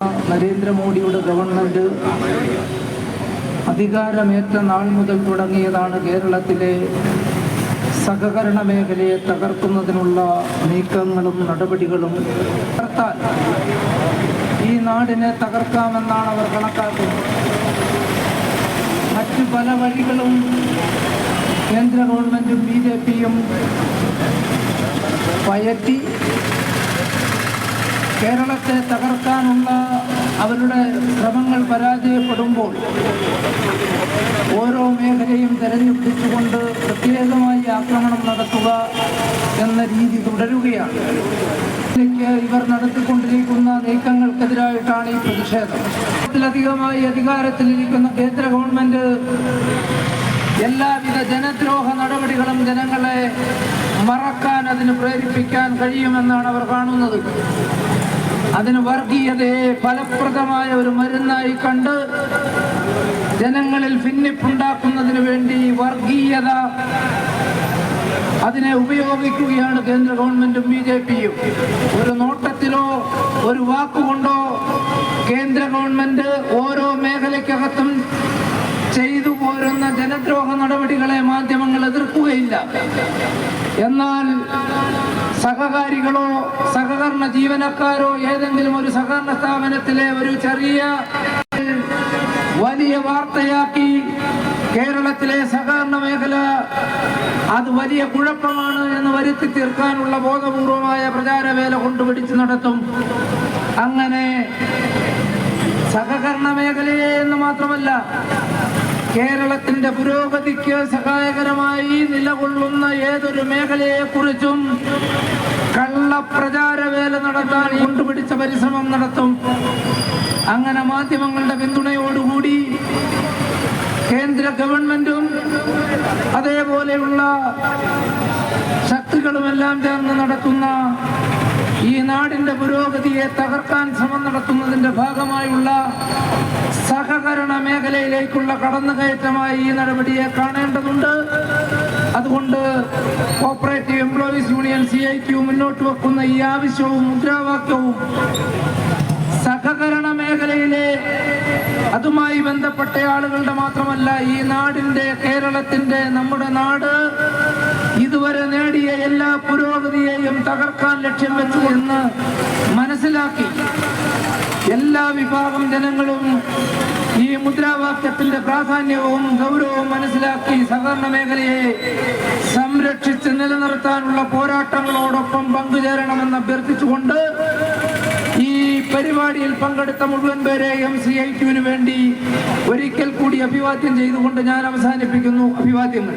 നരേന്ദ്രമോദിയുടെ ഗവൺമെന്റ് അധികാരമേറ്റ നാൾ മുതൽ തുടങ്ങിയതാണ് കേരളത്തിലെ സഹകരണ മേഖലയെ തകർക്കുന്നതിനുള്ള നീക്കങ്ങളും നടപടികളും. തകർത്താൽ ഈ നാടിനെ തകർക്കാമെന്നാണ് അവർ കണക്കാക്കുന്നത്. മറ്റു പല വഴികളും കേന്ദ്ര ഗവൺമെന്റും BJP-യും പയറ്റി കേരളത്തെ തകർക്കാനുള്ള അവരുടെ ശ്രമങ്ങൾ പരാജയപ്പെടുമ്പോൾ ഓരോ മേഖലയും തെരഞ്ഞെടുത്തുകൊണ്ട് പ്രത്യേകമായി ആക്രമണം നടത്തുക എന്ന രീതി തുടരുകയാണ്. ഇവർ നടത്തിക്കൊണ്ടിരിക്കുന്ന നീക്കങ്ങൾക്കെതിരായിട്ടാണ് ഈ പ്രതിഷേധം. ത്തിലധികമായി അധികാരത്തിലിരിക്കുന്ന കേന്ദ്ര ഗവൺമെന്റ് എല്ലാവിധ ജനദ്രോഹ നടപടികളും ജനങ്ങളെ മറക്കാൻ, അതിന് പ്രേരിപ്പിക്കാൻ കഴിയുമെന്നാണ് അവർ കാണുന്നത്. അതിന് വർഗീയതയെ ഫലപ്രദമായ ഒരു മരുന്നായി കണ്ട് ജനങ്ങളിൽ ഭിന്നിപ്പുണ്ടാക്കുന്നതിന് വേണ്ടി വർഗീയത അതിനെ ഉപയോഗിക്കുകയാണ് കേന്ദ്ര ഗവൺമെന്റും BJP-യും. ഒരു നോട്ടത്തിലോ ഒരു വാക്കുകൊണ്ടോ കേന്ദ്ര ഗവൺമെന്റ് ഓരോ മേഖലയ്ക്കകത്തും ചെയ്തു പോരുന്ന ജനദ്രോഹ നടപടികളെ മാധ്യമങ്ങൾ എതിർക്കുകയില്ല. എന്നാൽ സഹകാരികളോ സഹകരണ ജീവനക്കാരോ ഏതെങ്കിലും ഒരു സഹകരണ സ്ഥാപനത്തിലെ ഒരു ചെറിയ വലിയ വാർത്തയാക്കി കേരളത്തിലെ സഹകരണ മേഖല അത് വലിയ കുഴപ്പമാണ് എന്ന് വരുത്തി തീർക്കാനുള്ള ബോധപൂർവമായ പ്രചാരവേല കൊണ്ടുപിടിച്ച് നടത്തും. അങ്ങനെ സഹകരണ മേഖലയെ എന്ന് മാത്രമല്ല, കേരളത്തിന്റെ പുരോഗതിക്ക് സഹായകരമായി നിലകൊള്ളുന്ന ഏതൊരു മേഖലയെക്കുറിച്ചും കള്ളപ്രചാരവേല നടത്താൻ കൊണ്ടുപിടിച്ച പരിശ്രമം നടത്തും. അങ്ങനെ മാധ്യമങ്ങളുടെ പിന്തുണയോടുകൂടി കേന്ദ്ര ഗവൺമെന്റും അതേപോലെയുള്ള ശക്തികളുമെല്ലാം ചേർന്ന് നടത്തുന്ന ഈ നാടിന്റെ പുരോഗതിയെ തകർക്കാൻ ശ്രമം നടത്തുന്നതിന്റെ ഭാഗമായുള്ള സഹകരണ മേഖലയിലേക്കുള്ള കടന്നുകയറ്റമായി ഈ നടപടിയെ കാണേണ്ടതുണ്ട്. അതുകൊണ്ട് കോഓപ്പറേറ്റീവ് എംപ്ലോയീസ് യൂണിയൻ CIT മുന്നോട്ട് വെക്കുന്ന ഈ ആവശ്യവും മുദ്രാവാക്യവും സഹകരണ മേഖലയിലെ അതുമായി ബന്ധപ്പെട്ട ആളുകളുടെ മാത്രമല്ല, ഈ നാടിന്റെ, കേരളത്തിന്റെ, നമ്മുടെ നാട് ഇതുവരെ നേടിയ എല്ലാ പുരോഗതിയെയും തകർക്കാൻ ലക്ഷ്യം വെച്ചു എന്ന് മനസ്സിലാക്കി എല്ലാ വിഭാഗം ജനങ്ങളും ഈ മുദ്രാവാക്യത്തിന്റെ പ്രാധാന്യവും ഗൗരവവും മനസ്സിലാക്കി സഹകരണ മേഖലയെ സംരക്ഷിച്ച് നിലനിർത്താനുള്ള പോരാട്ടങ്ങളോടൊപ്പം പങ്കുചേരണമെന്ന് അഭ്യർത്ഥിച്ചുകൊണ്ട് ഈ പരിപാടിയിൽ പങ്കെടുത്ത മുഴുവൻ പേരെയും CIT-ന് വേണ്ടി ഒരിക്കൽ കൂടി അഭിവാദ്യം ചെയ്തുകൊണ്ട് ഞാൻ അവസാനിപ്പിക്കുന്നു. അഭിവാദ്യങ്ങൾ.